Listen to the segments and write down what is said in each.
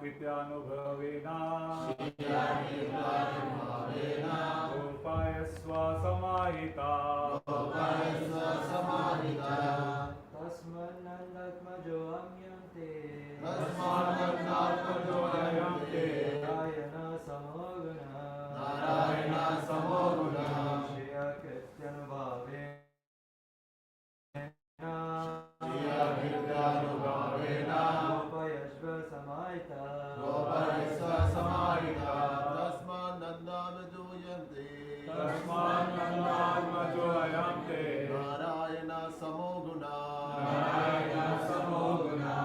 Krityānubhavena Gopayasva samahita Tasmanandatmajo amyante Narayana samoguna Shriya Krishna Gopayasva samahita Tasmanandatmajo ayamte Narayana samoguna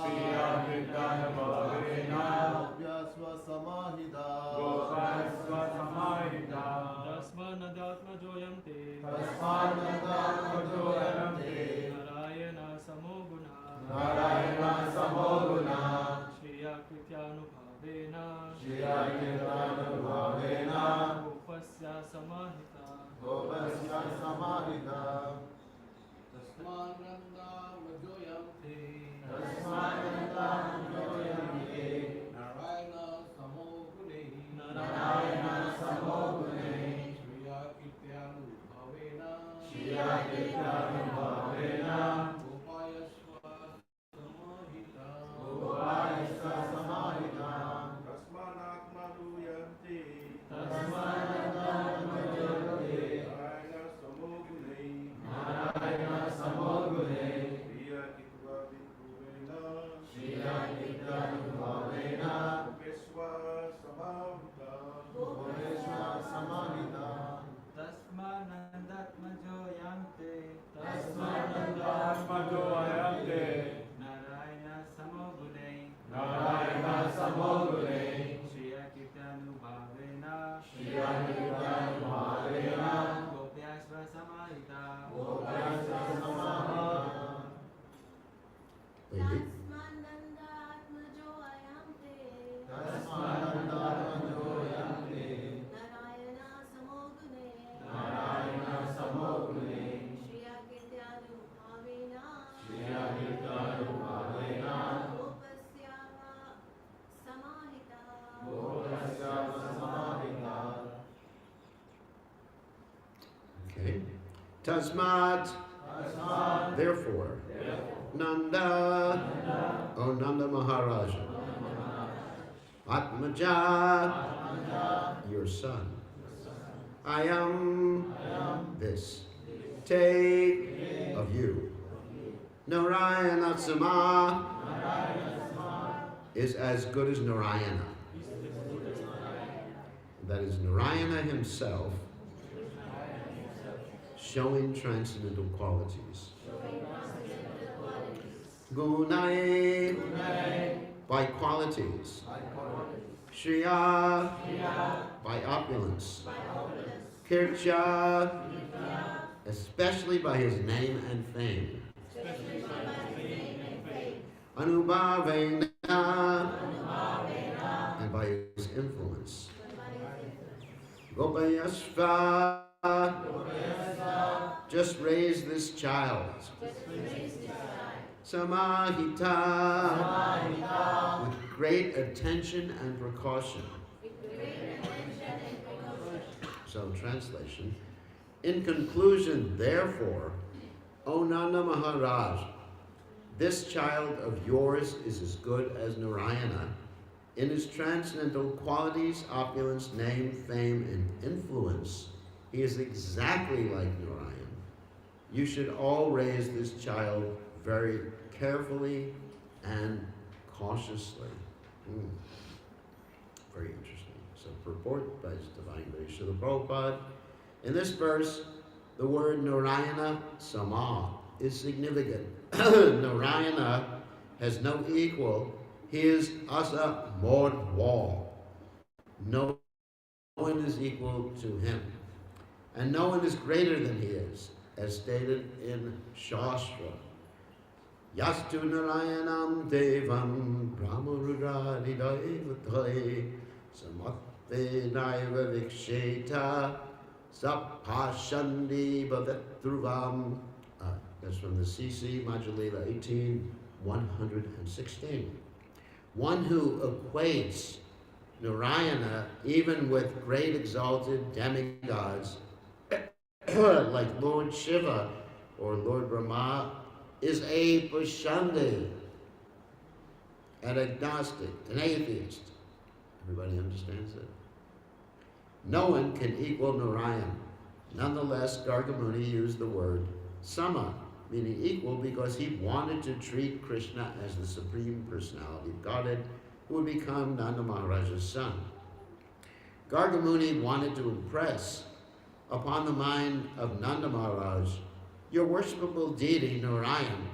Shriya Kirtyanubhavena Gopyasva samahita Tasmanandatmajo yamte Narayana samoguna Shriya Krishna Gopasya samahita Narayana samogune Shriya Krishna Gopayasva samahita Narayana samogune Shriya Krishna Gopeswa samahita Tasmanandatmajo yamte Narayana samogune Shriya Kirtyanubhavena Gopyasva samahita Narayana samogune Shriya Kirtyanubhavena Gopasya samahita Okay. Tasmat, therefore, Nanda, O Nanda Maharaja, Atmaja, your son, I am this, take of you. Narayana Sama is as good as Narayana. That is Narayana himself showing transcendental qualities. Gunai, by qualities. Shriya, by opulence. Kircha, especially by his name and fame. Anubhavena, and by his influence. Gopayasva, just raise this child. Samahita, with great attention and precaution. So, translation. In conclusion, therefore, O Nanda Maharaj, this child of yours is as good as Narayana in his transcendental qualities, opulence, name, fame, and influence. He is exactly like Narayan. You should all raise this child very carefully and cautiously. Very interesting. So, purport by His Divine Grace Srila Prabhupada. In this verse, the word Narayana Sama is significant. Narayana has no equal. He is Asa Modwa. No one is equal to him. And no one is greater than he is, as stated in Shastra. Yastu Narayanam Devam Brahmarudradidaivatai Samatte Naiva Viksheta Sapashandi Bhavetruvam. That's from the CC Madhya Lila 18, 116. One who equates Narayana even with great exalted demigods like Lord Shiva or Lord Brahma is a Pashande, an agnostic, an atheist. Everybody understands that? No one can equal Narayan. Nonetheless, Gargamuni used the word sama, meaning equal, because he wanted to treat Krishna as the Supreme Personality of Godhead who would become Nanda Maharaja's son. Gargamuni wanted to impress upon the mind of Nanda Maharaj, your worshipable deity Narayan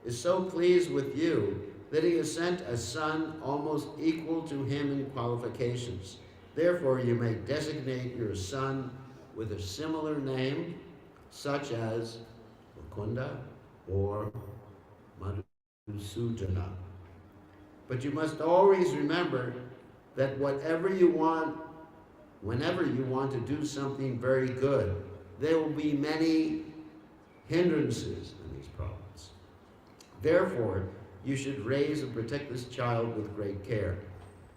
is so pleased with you that he has sent a son almost equal to him in qualifications. Therefore, you may designate your son with a similar name, such as Mukunda or Madhusudana. But you must always remember that whenever you want to do something very good, there will be many hindrances in these problems. Therefore, you should raise and protect this child with great care.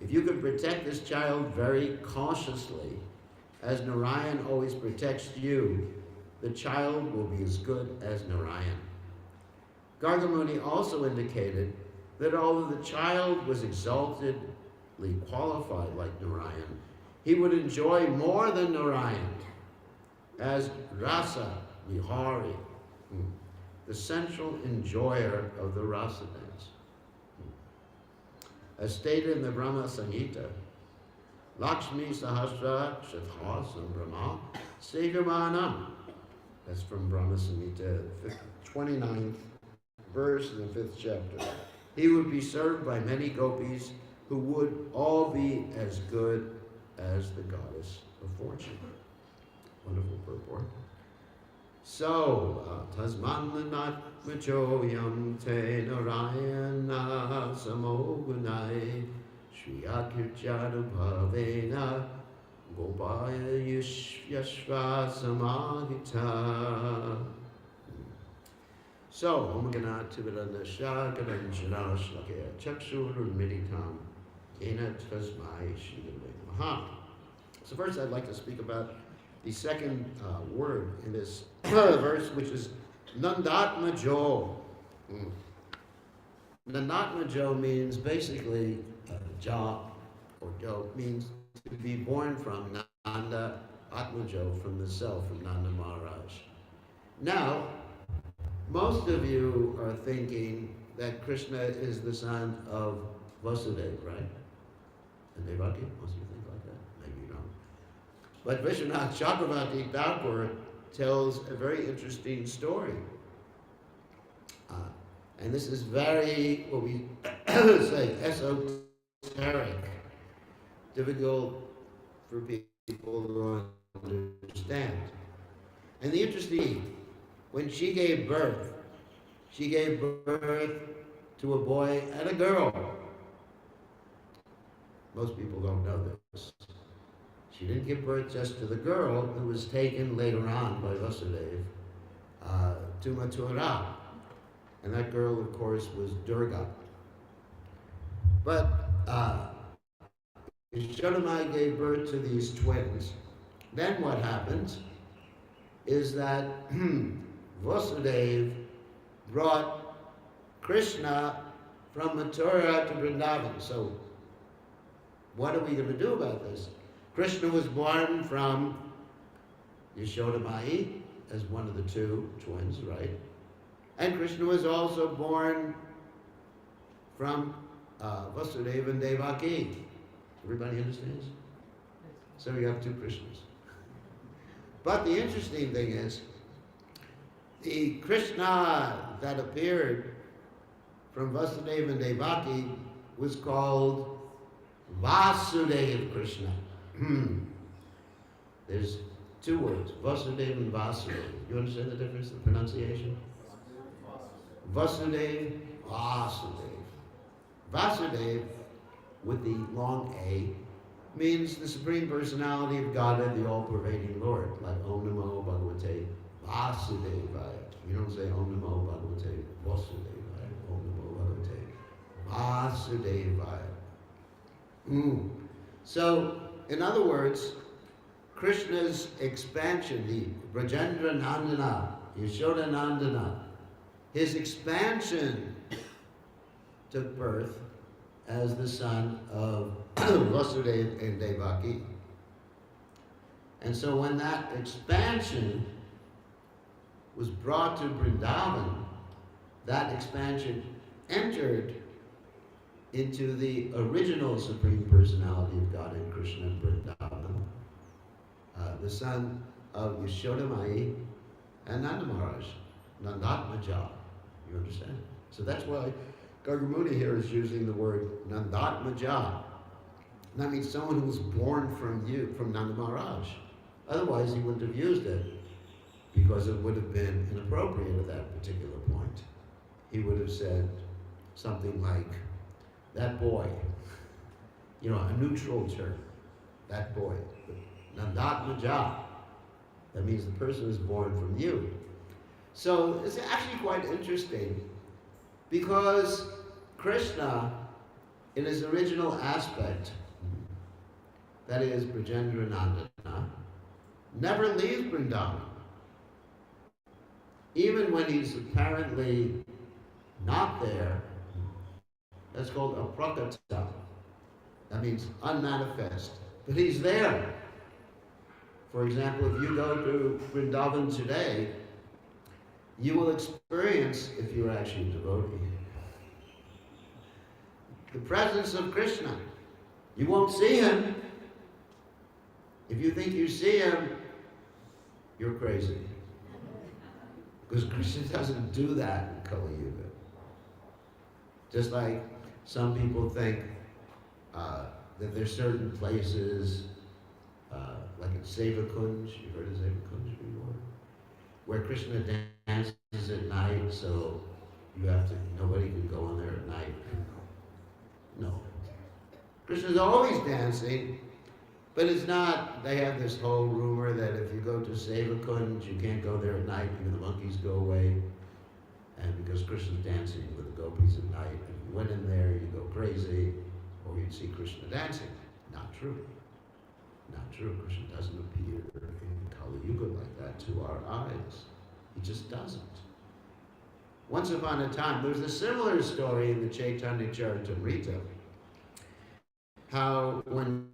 If you could protect this child very cautiously, as Narayan always protects you, the child will be as good as Narayan. Gargamuni also indicated that although the child was exaltedly qualified like Narayan, he would enjoy more than Narayan as Rasa Vihari, the central enjoyer of the rasa dance. As stated in the Brahma Samhita, Lakshmi Sahasra Shathasam Brahma Segamanam. That's from Brahma Samhita, 29th verse in the 5th chapter. He would be served by many gopis who would all be as good as the goddess of fortune. Wonderful purport. So, Tasmananat Machoyam Te Narayana Samogunai Shri Akirjadu Bhavena Gopaya Yashva Samahita. So, Om Gana Tivirana Shakaran Jana Shlakaya Chakshur Meditam Kena Tasmai Shri Maha. So first I'd like to speak about the second word in this verse, which is Nandatma Jo. Nandatma Jo means basically Ja or Jo means to be born from Nanda Atmajo, from the self, from Nanda Maharaj. Now, most of you are thinking that Krishna is the son of Vasudeva, right? And Devaki? Most of you think like that? Maybe you don't. But Vishwanath Chakravarti Thakur tells a very interesting story. And this is very, what we say, esoteric, difficult for people to understand. And the interesting, when she gave birth to a boy and a girl. Most people don't know this. She didn't give birth just to the girl, who was taken later on by Vasudeva to Mathura. And that girl, of course, was Durga. But Yashodamai gave birth to these twins. Then what happened is that Vasudeva brought Krishna from Mathura to Vrindavan. So what are we going to do about this? Krishna was born from Yashodamai as one of the two twins, right? And Krishna was also born from Vasudeva and Devaki. Everybody understands? So we have two Krishnas. But the interesting thing is, the Krishna that appeared from Vasudeva and Devaki was called Vasudeva Krishna. There's two words, Vasudeva and Vasudeva. You understand the difference in pronunciation? Vasudeva, Vasudeva. Vasudeva, with the long A, means the Supreme Personality of Godhead, the all-pervading Lord, like Om Namo Bhagavate Vasudevaya. You don't say Om Namo Bhagavate Vasudevaya, Om Namo Vasudevaya. So, in other words, Krishna's expansion, the Brajendra Nandana, Yashoda Nandana, his expansion took birth as the son of Vasudeva and Devaki. And so when that expansion was brought to Vrindavan, that expansion entered into the original Supreme Personality of God in Krishna and Vrindavan, the son of Yashoda Mai and Nanda Maharaj, Nandatmaja. You understand? So that's why Gargamuni here is using the word Nandatmaja. That means someone who was born from Nanda Maharaj. Otherwise, he wouldn't have used it because it would have been inappropriate at that particular point. He would have said something like, that boy, a neutral term, that boy. Nandatmaja. That means the person is born from you. So it's actually quite interesting because Krishna, in his original aspect, that is Brajendra Nandana, never leaves Vrindavan. Even when he's apparently not there, that's called aprakata. That means unmanifest. But he's there. For example, if you go to Vrindavan today, you will experience, if you're actually a devotee, the presence of Krishna. You won't see him. If you think you see him, you're crazy. Because Krishna doesn't do that in Kali Yuga. Just like some people think that there's certain places, like in Sevakunj, you've heard of Sevakunj before, where Krishna dances at night, so nobody can go in there at night. No. Krishna's always dancing, but it's not, they have this whole rumor that if you go to Sevakunj, you can't go there at night because the monkeys go away. And because Krishna's dancing with the gopis at night, if you went in there, you'd go crazy, or you'd see Krishna dancing. Not true. Not true. Krishna doesn't appear in Kali Yuga like that to our eyes. He just doesn't. Once upon a time, there's a similar story in the Chaitanya Charitamrita, how when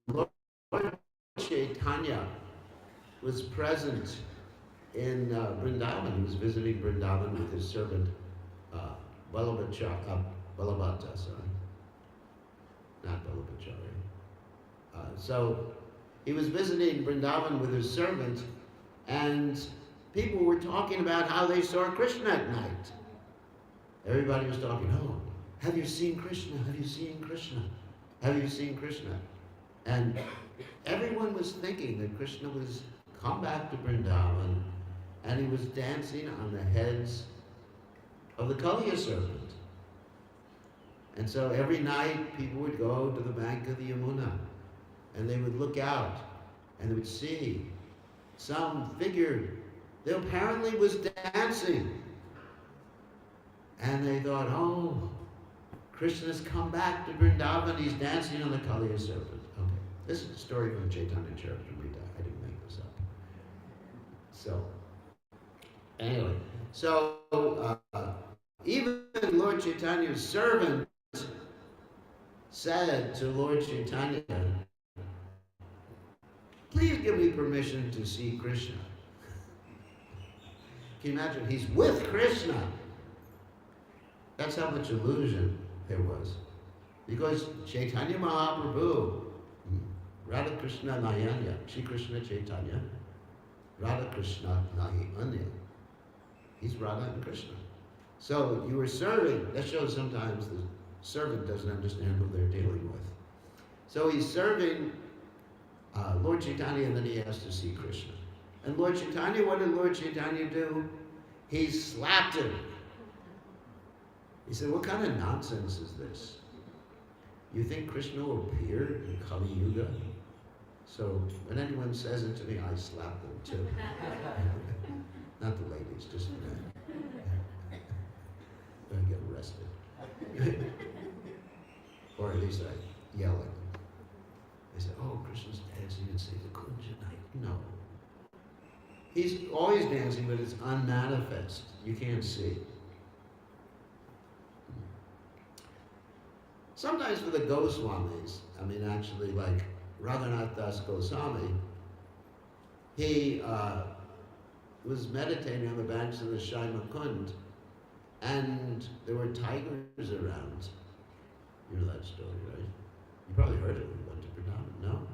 Lord Chaitanya was present in Vrindavan, he was visiting Vrindavan with his servant Balabhata, not Balabhachari. So he was visiting Vrindavan with his servant, and people were talking about how they saw Krishna at night. Everybody was talking, oh, have you seen Krishna? Have you seen Krishna? Have you seen Krishna? And everyone was thinking that Krishna was come back to Vrindavan and he was dancing on the heads of the Kaliya serpent. And so every night people would go to the bank of the Yamuna and they would look out and they would see some figure that apparently was dancing. And they thought, oh, Krishna's come back to Vrindavan, he's dancing on the Kaliya serpent. Okay, this is a story from Chaitanya Charitamrita. I didn't make this up. So, anyway, even Lord Chaitanya's servant said to Lord Chaitanya, please give me permission to see Krishna. Can you imagine? He's with Krishna. That's how much illusion there was. Because Chaitanya Mahaprabhu, Radha Krishna Nayanya, Shri Krishna Chaitanya, Radha Krishna Nahi Anya. He's Radha and Krishna. So you were serving, that shows sometimes the servant doesn't understand who they're dealing with. So he's serving Lord Chaitanya and then he has to see Krishna. And Lord Chaitanya, what did Lord Chaitanya do? He slapped him. He said, what kind of nonsense is this? You think Krishna will appear in Kali Yuga? So when anyone says it to me, I slap them too. Not the ladies, just the men. Don't get arrested. he's like yelling. They say, oh, Krishna's dancing and singing the Kunja night. No. He's always dancing, but it's unmanifest. You can't see. Sometimes for the Goswamis, I mean actually like Raghunath Das Goswami, he was meditating on the banks of the Shaima Kund, and there were tigers around. You know that story, right? You probably heard it when you went to Vrindavan, no?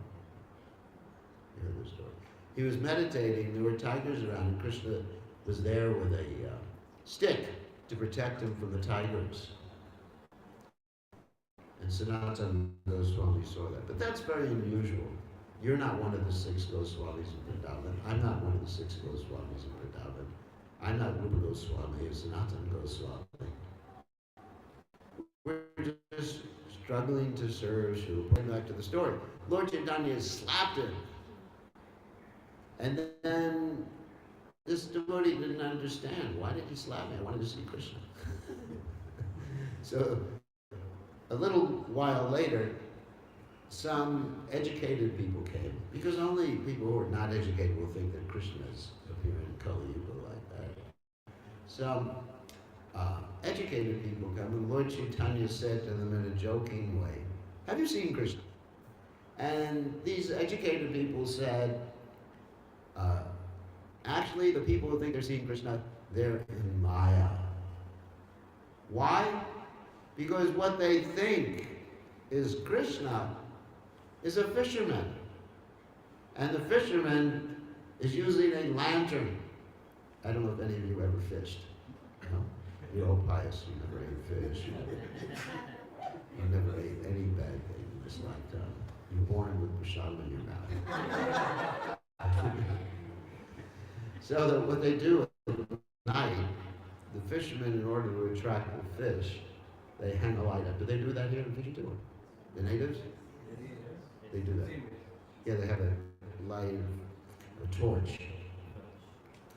You heard the story. He was meditating, there were tigers around, and Krishna was there with a stick to protect him from the tigers. And Sanatana Goswami saw that. But that's very unusual. You're not one of the 6 Goswamis in Vrindavan. I'm not one of the 6 Goswamis in Vrindavan. I'm not Rupa Goswami or Sanatana Goswami. We're just struggling to serve Srila. Going back to the story. Lord Chaitanya slapped him. And then this devotee didn't understand. Why did he slap me? I wanted to see Krishna. So a little while later, some educated people came, because only people who are not educated will think that Krishna is appearing in Kali Yuga like that. Some educated people come, and Lord Chaitanya said to them in a joking way, have you seen Krishna? And these educated people said, actually the people who think they're seeing Krishna, they're in Maya. Why? Because what they think is Krishna is a fisherman. And the fisherman is using a lantern. I don't know if any of you ever fished. No? You're all pious, you never ate fish. You never ate any bad thing in this lifetime. You're born with prashadam in your mouth. So that what they do at night, the fishermen, in order to attract the fish, they hang a light up. Do they do that here in Fiji too? The natives? They do that. Yeah, they have a light, a torch,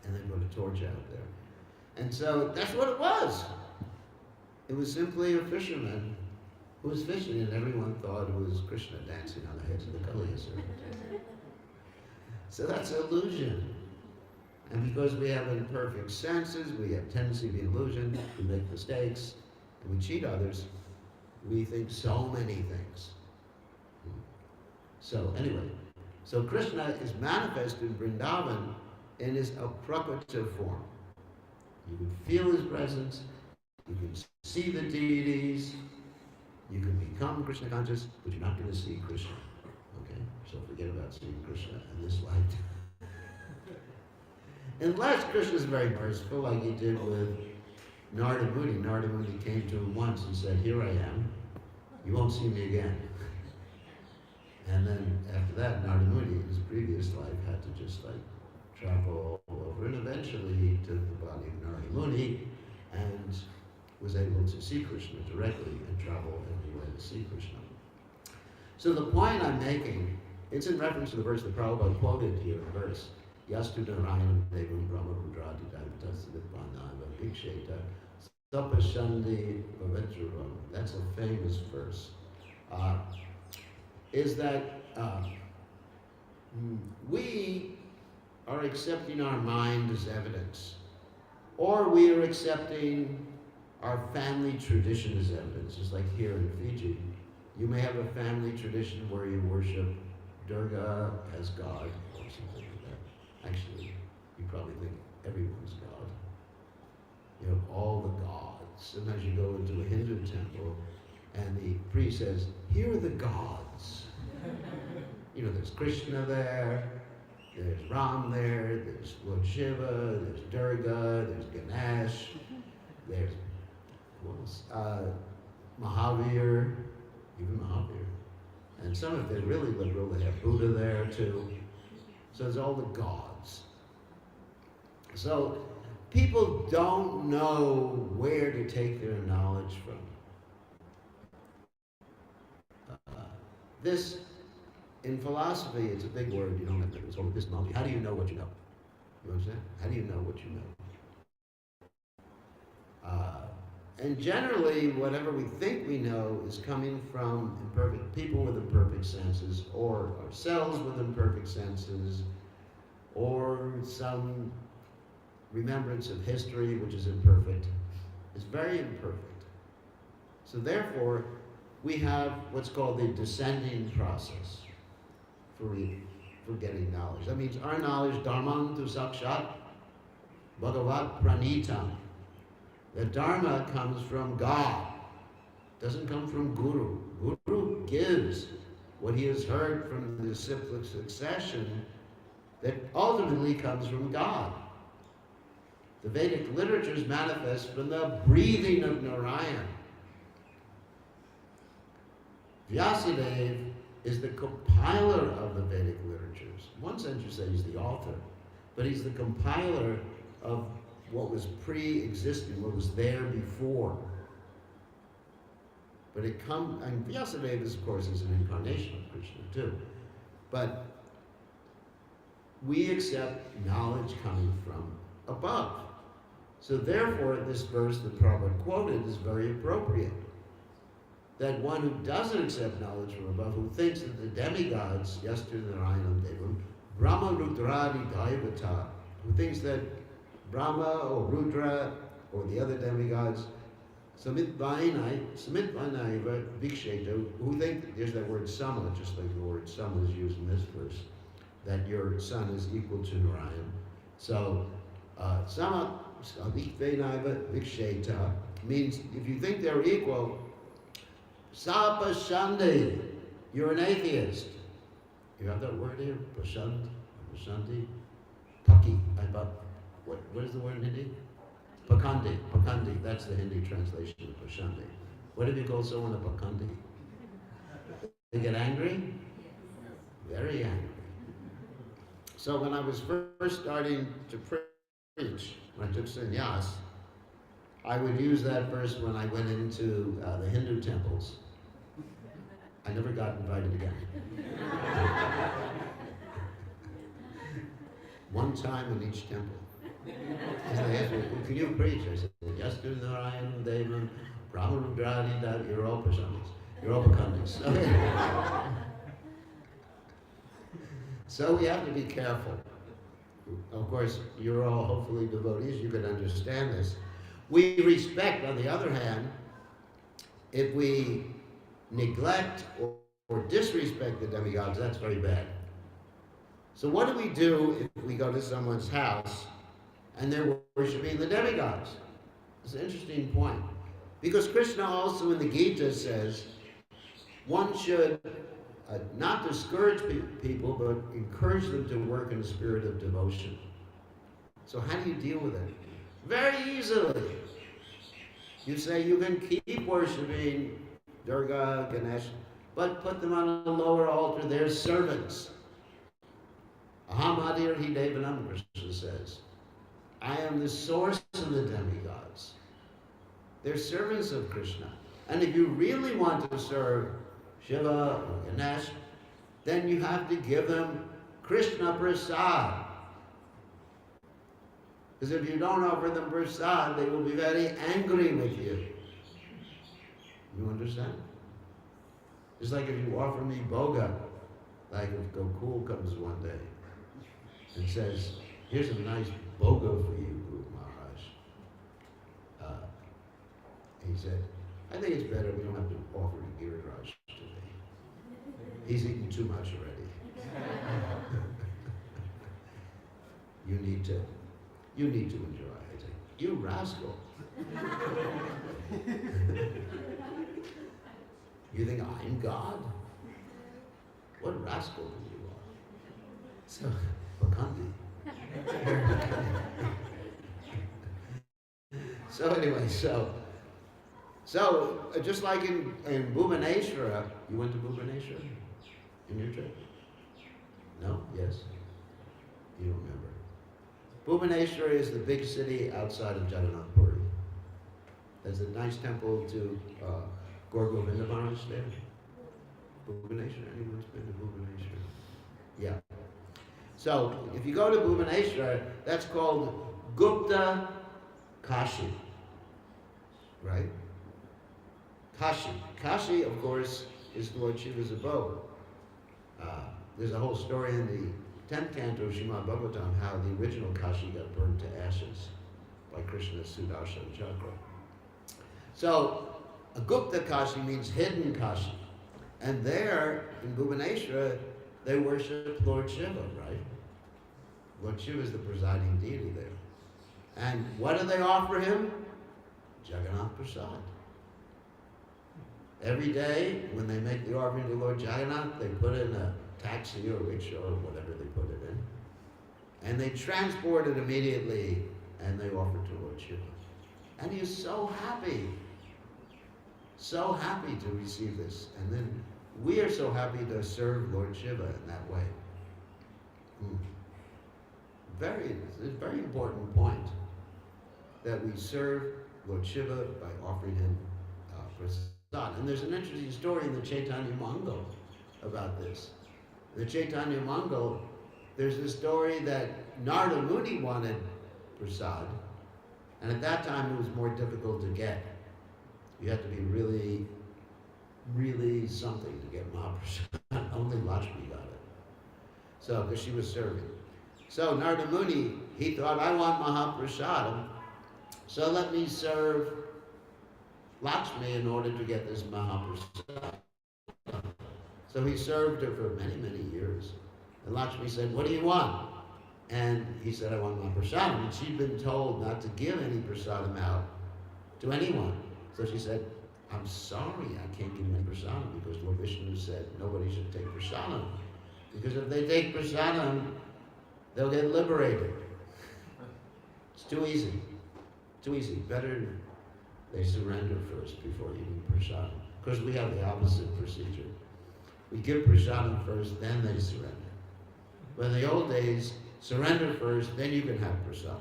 and they put a torch out there. And so that's what it was. It was simply a fisherman who was fishing, and everyone thought it was Krishna dancing on the heads of the Kaliya serpent. So that's illusion. And because we have imperfect senses, we have tendency to be illusion, we make mistakes, and we cheat others, we think so many things. So anyway, so Krishna is manifest in Vrindavan in his aprakrita form. You can feel his presence, you can see the deities, you can become Krishna conscious, but you're not going to see Krishna. Okay? So forget about seeing Krishna in this lifetime. Unless Krishna is very merciful, like he did with Narada Muni. Narada Muni came to him once and said, here I am, you won't see me again. And then after that, Narada Muni, in his previous life, had to just like travel all over, and eventually he took the body of Narada Muni and was able to see Krishna directly and travel everywhere to see Krishna. So the point I'm making, it's in reference to the verse that Prabhupada quoted here, the verse, Yastu Narayanam Devam Brahma Rudradi Daivatasadipanava Bhiksheta Sapashandi Vavetravam. That's a famous verse. Is that we are accepting our mind as evidence, or we are accepting our family tradition as evidence. Just like here in Fiji, you may have a family tradition where you worship Durga as God or something like that. Actually, you probably think everyone's God. You know, all the gods. Sometimes you go into a Hindu temple and the priest says, here are the gods. You know, there's Krishna there, there's Ram there, there's Lord Shiva, there's Durga, there's Ganesh, there's Mahavir, even Mahavir. And some of them really liberal, they have Buddha there too. So it's all the gods. So people don't know where to take their knowledge from. This, in philosophy, it's a big word, you don't have to, it's called epistemology. How do you know what you know? You understand? How do you know what you know? And generally, whatever we think we know is coming from imperfect people with imperfect senses, or ourselves with imperfect senses, or some remembrance of history which is imperfect. It's very imperfect. So therefore, we have what's called the descending process for getting knowledge. That means our knowledge, dharman tu sakshat bhagavat pranitam. The Dharma comes from God. It doesn't come from Guru. Guru gives what he has heard from the disciplic succession that ultimately comes from God. The Vedic literatures manifest from the breathing of Narayan. Vyasadeva is the compiler of the Vedic literatures. In one sense you say he's the author, but he's the compiler of what was pre-existing, what was there before. But it comes, and Vyasadeva, of course, is an incarnation of Krishna too. But we accept knowledge coming from above. So therefore, this verse that Prabhupada quoted is very appropriate. That one who doesn't accept knowledge from above, who thinks that the demigods, Yastu Narayanam Devam, Brahma Rudradi Daivata, who thinks that Brahma or Rudra or the other demigods, Samitvainaiva Viksheta, who think, there's that word sama, just like the word sama is used in this verse, that your son is equal to Narayan. So, sama Samitvainaiva Viksheta means if you think they're equal, Sapashandi, you're an atheist. You have that word here? Pashand, Pashanti, Paki, what is the word in Hindi? Pakandi, Pakandi, that's the Hindi translation of Pashandi. What if you call someone a Pakandi? They get angry? Very angry. So when I was first starting to preach, when I took sannyas, I would use that verse when I went into the Hindu temples. I never got invited again. One time in each temple. And they asked me, can you preach? I said, Yastu Narayan Devam, Brahma Rudradi Dad, you're all Pashandis. You're all Pakandis. So we have to be careful. Of course, you're all hopefully devotees, you can understand this. We respect, on the other hand, if we neglect or disrespect the demigods, that's very bad. So what do we do if we go to someone's house and they're worshiping the demigods? It's an interesting point. Because Krishna also in the Gita says, one should not discourage people, but encourage them to work in a spirit of devotion. So how do you deal with it? Very easily. You say you can keep worshiping Durga, Ganesh, but put them on a lower altar. They're servants. Ahamadir Hidevanam, Krishna says. I am the source of the demigods. They're servants of Krishna. And if you really want to serve Shiva or Ganesh, then you have to give them Krishna Prasad. Because if you don't offer them prasad, they will be very angry with you. You understand? It's like if you offer me boga, like if Gokul comes one day and says, here's a nice boga for you, Guru Maharaj. He said, I think it's better we don't have to offer to Giriraj today. He's eaten too much already. You need to enjoy. I say, you rascal. You think I'm God? What rascal you are? So, Bakandi. So anyway, so just like in Bhubaneswara, you went to Bhubaneswara in your trip? No? Yes? You don't remember. Bhubaneswara is the big city outside of Jagannath Puri. There's a nice temple to Gaur Govinda Maharaj there. Bhubaneswara, anyone's been to Bhubaneswara? Yeah. So, if you go to Bhubaneswara, that's called Gupta Kashi. right? Kashi. Kashi, of course, is Lord Shiva's abode. There's a whole story in the 10th canto of Srimad Bhagavatam how the original Kashi got burned to ashes by Krishna's Sudarshan Chakra. So, a Gupta Kashi means hidden Kashi. And there, in Bhubaneswara, they worship Lord Shiva, right? Lord Shiva is the presiding deity there. And what do they offer him? Jagannath Prasad. Every day, when they make the offering to Lord Jagannath, they put in a taxi or rickshaw or whatever they put it in. And they transport it immediately, and they offer it to Lord Shiva. And he is so happy to receive this. And then we are so happy to serve Lord Shiva in that way. It's a very important point that we serve Lord Shiva by offering him prasad. And there's an interesting story in the Chaitanya Mangal about this. In the Chaitanya Mangal, there's a story that Narada Muni wanted prasad, and at that time it was more difficult to get. You had to be really, really something to get Mahaprasad. Only Lakshmi got it. So, because she was serving. So Narada Muni, he thought, I want Mahaprasadam, so let me serve Lakshmi in order to get this Mahaprasad. So he served her for many, many years. And Lakshmi said, what do you want? And he said, I want Mahaprasadam. And she'd been told not to give any prasadam out to anyone. So she said, I'm sorry, I can't give any prasadam because Lord Vishnu said nobody should take prasadam. Because if they take prasadam, they'll get liberated. It's too easy. Too easy. Better they surrender first before eating prasadam. Because we have the opposite procedure. We give prasadam first, then they surrender. But in the old days, surrender first, then you can have prasadam.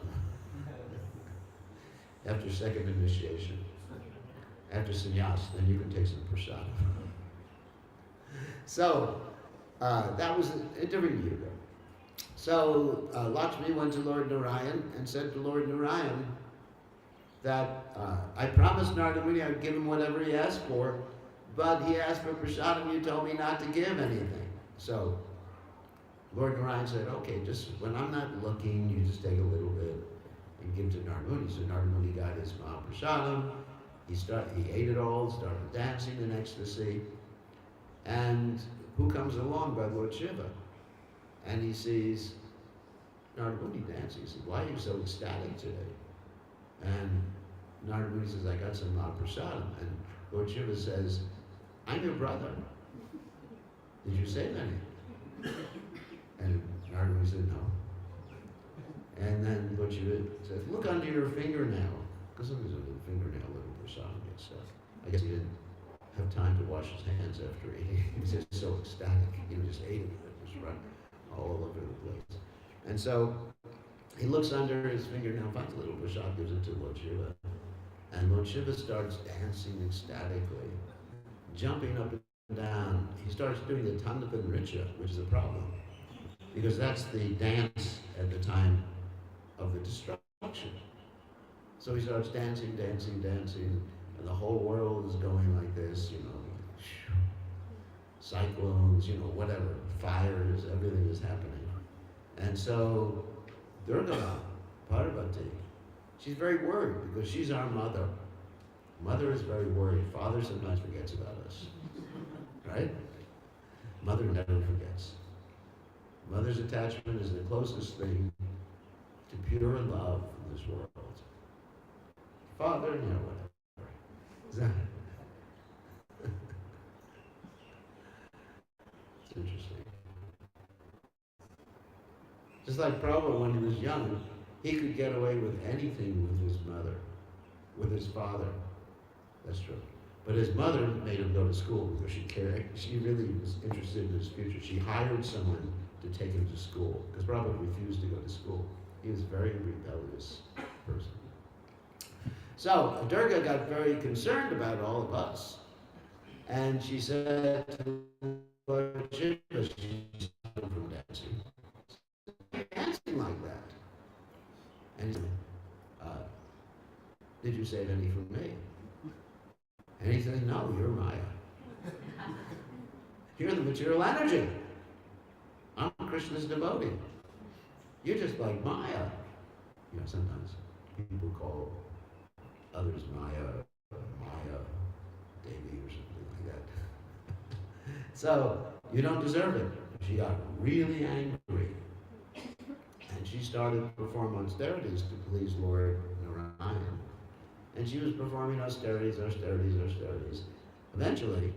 After second initiation. After sannyas, then you can take some prasadam. So, that was a different yuga. So, Lakshmi went to Lord Narayan and said to Lord Narayan that I promised Narada Muni I would give him whatever he asked for, but he asked for prasadam, you told me not to give anything. So, Lord Narayan said, okay, just when I'm not looking, you just take a little bit and give to Narada Muni. So Narada Muni got his Mahaprasadam. He ate it all, started dancing in ecstasy. And who comes along but Lord Shiva? And he sees Narada Muni dancing. He says, why are you so ecstatic today? And Narada Muni says, I got some Mahaprasadam. And Lord Shiva says, I'm your brother. Did you say that? And Narada Muni said, no. And then Lord Shiva said, look under your fingernail. Because there's a little fingernail, a little prasadam gets stuff. I guess he didn't have time to wash his hands after eating. He was just so ecstatic. He just ate it. It was run all over the place. And so he looks under his fingernail, finds a little prasad, gives it to Lord Shiva. And Lord Shiva starts dancing ecstatically, jumping up and down. He starts doing the Tandapan Nritya, which is a problem. Because that's the dance at the time of the destruction. So he starts dancing, dancing, dancing, and the whole world is going like this, cyclones, whatever, fires, everything is happening. And so Durga, Parvati, she's very worried because she's our mother. Mother is very worried. Father sometimes forgets about us, right? Mother never forgets. Mother's attachment is the closest thing to pure love in this world. Father, whatever. It's interesting. Just like Prabhupada, when he was young, he could get away with anything with his mother, with his father. That's true. But his mother made him go to school because she really was interested in his future. She hired someone to take him to school because Prabhupada refused to go to school. He was a very rebellious person. So Durga got very concerned about all of us. And she said to Lord Shiva, she's stopping from dancing. You're dancing like that. And he said, did you save any for me? And he says, no, you're Maya. You're the material energy. I'm Krishna's devotee. You're just like Maya. You know, sometimes people call others Maya, Maya, Devi, or something like that. So, you don't deserve it. She got really angry. And she started to perform austerities to please Lord Narayan. And she was performing austerities. Eventually,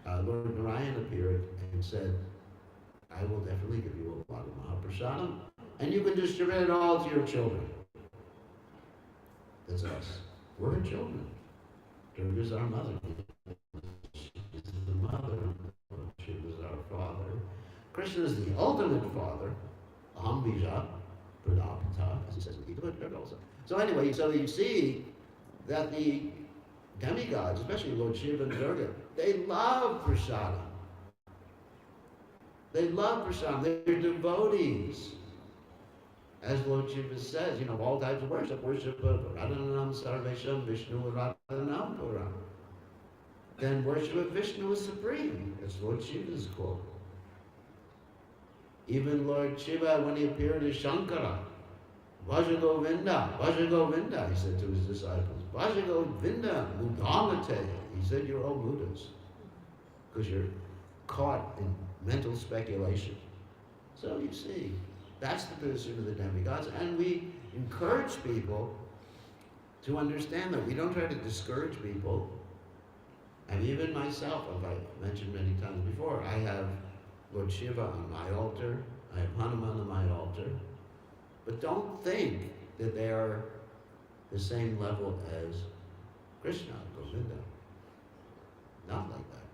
Lord Narayan appeared and said, I will definitely give you a lot of Mahaprasadam, and you can distribute it all to your children. That's us. We're her children. Durga's our mother. She's the mother. Shiva's our father. Krishna is the ultimate father. Aham bija, pradapita, as he says in the Gita, but Durga also. So anyway, so you see that the demigods, especially Lord Shiva and Durga, they love prasadam. They love prasadam. They're devotees. As Lord Shiva says, you know, all types of worship Radhanam Sarvesham Vishnu Radhanam Puram. Then worship of Vishnu is supreme. That's Lord Shiva's quote. Even Lord Shiva, when he appeared as Shankara, Vaja Govinda, he said to his disciples, Vaja Govinda, Mudamate. He said, you're all Buddhas, because you're caught in mental speculation. So you see, that's the position of the demigods, and we encourage people to understand that. We don't try to discourage people. And even myself, as I mentioned many times before, I have Lord Shiva on my altar, I have Hanuman on my altar, but don't think that they are the same level as Krishna, Govinda. Not like that.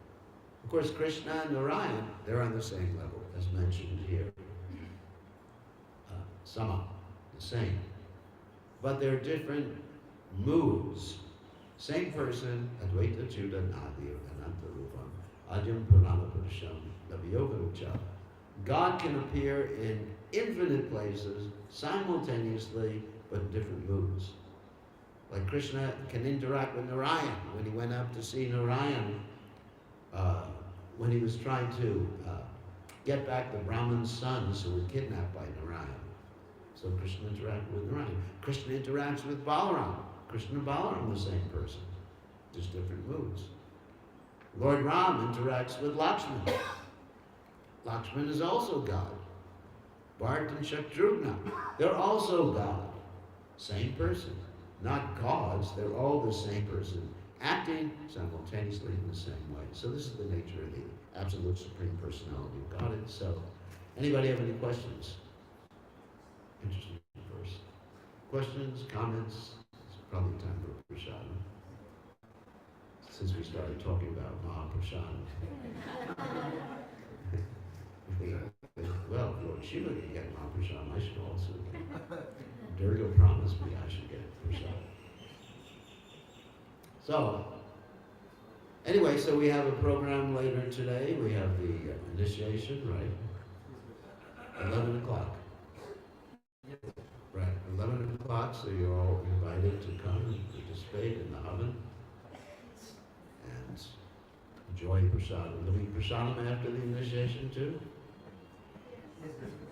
Of course, Krishna and Narayan, they're on the same level, as mentioned here. Sama, the same. But they're different moods. Same person, Advaita Chuda Nadir, Ananta Rupam, Ajam Purana Purusham, Laviyogarucha. God can appear in infinite places simultaneously, but in different moods. Like Krishna can interact with Narayan when he went up to see Narayan, when he was trying to get back the Brahmin's sons who were kidnapped by Narayan. So Krishna interacted with Narayan. Krishna interacts with Balaram. Krishna and Balaram, the same person. Just different moods. Lord Ram interacts with Lakshman. Lakshman is also God. Bharat and Shatrugna, they're also God. Same person. Not gods, they're all the same person, acting simultaneously in the same way. So this is the nature of the absolute supreme personality of Godhead. So, anybody have any questions? Interesting verse. Questions, comments? It's probably time for prasadam, since we started talking about Mahaprasadam. Well, Lord Shiva can get Mahaprasadam, I should also get. Durga promised me I should get prasadam. So, anyway, so we have a program later today. We have the initiation, right? 11 o'clock. Right, 11 o'clock, so you're all invited to come and participate in the oven and enjoy prasadam. There'll be prasadam after the initiation too,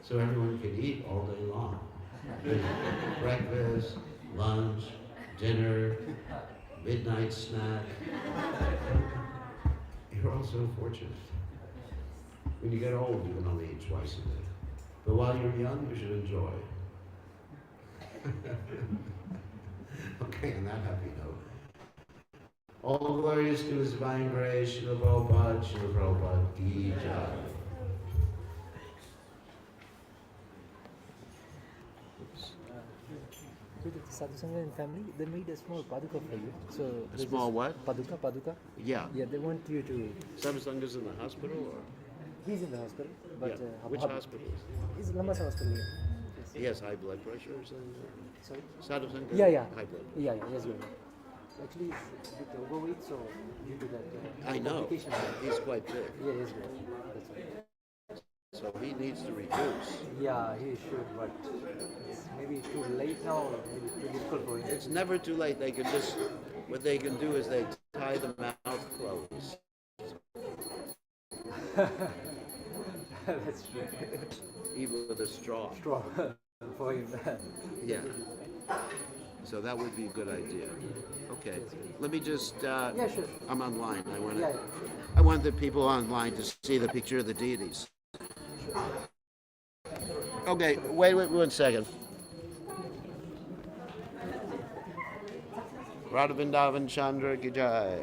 so everyone can eat all day long. Breakfast, lunch, dinner, midnight snack. You're all so fortunate. When you get old, you can only eat twice a day. But while you're young, you should enjoy. Okay, on that happy note. All glories to His divine grace, Srila Prabhupada Ki Jai. With the Sadhusanga and family, they made a small paduka for you. So A there's small this what? Paduka. Yeah. Yeah, they want you to. Sadhusanga's in the hospital, or? He's in the hospital, but Yeah. Which hospital? He's in Lambasa hospital. Yeah. Yes. He has high blood pressure or something? Sorry. Sadhusanga? Yeah. High blood pressure. Yeah, yes, good. Actually, he's a bit overweight, so due to that. I know. complication. He's quite big. Yeah, yes, good. That's right. so he needs to reduce. Yeah, he should, but it's maybe too late now, or maybe too difficult for him. It's never too late. They can just, what they can do is they tie the mouth closed, That's true. even with a straw. Straw for him. Yeah. So that would be a good idea. Okay. Let me just. Yeah, sure. I'm online. Yeah. I want the people online to see the picture of the deities. Okay. Wait 1 second. Radha Vrindavan Chandra Ki Jai.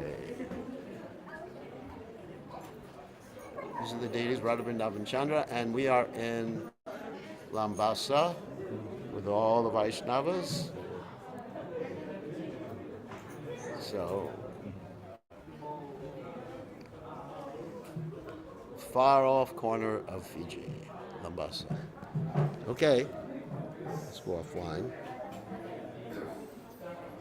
These are the deities, Radha Vrindavan Chandra, and we are in Lambasa with all the Vaishnavas. So, far off corner of Fiji, Lambasa. Okay, let's go offline.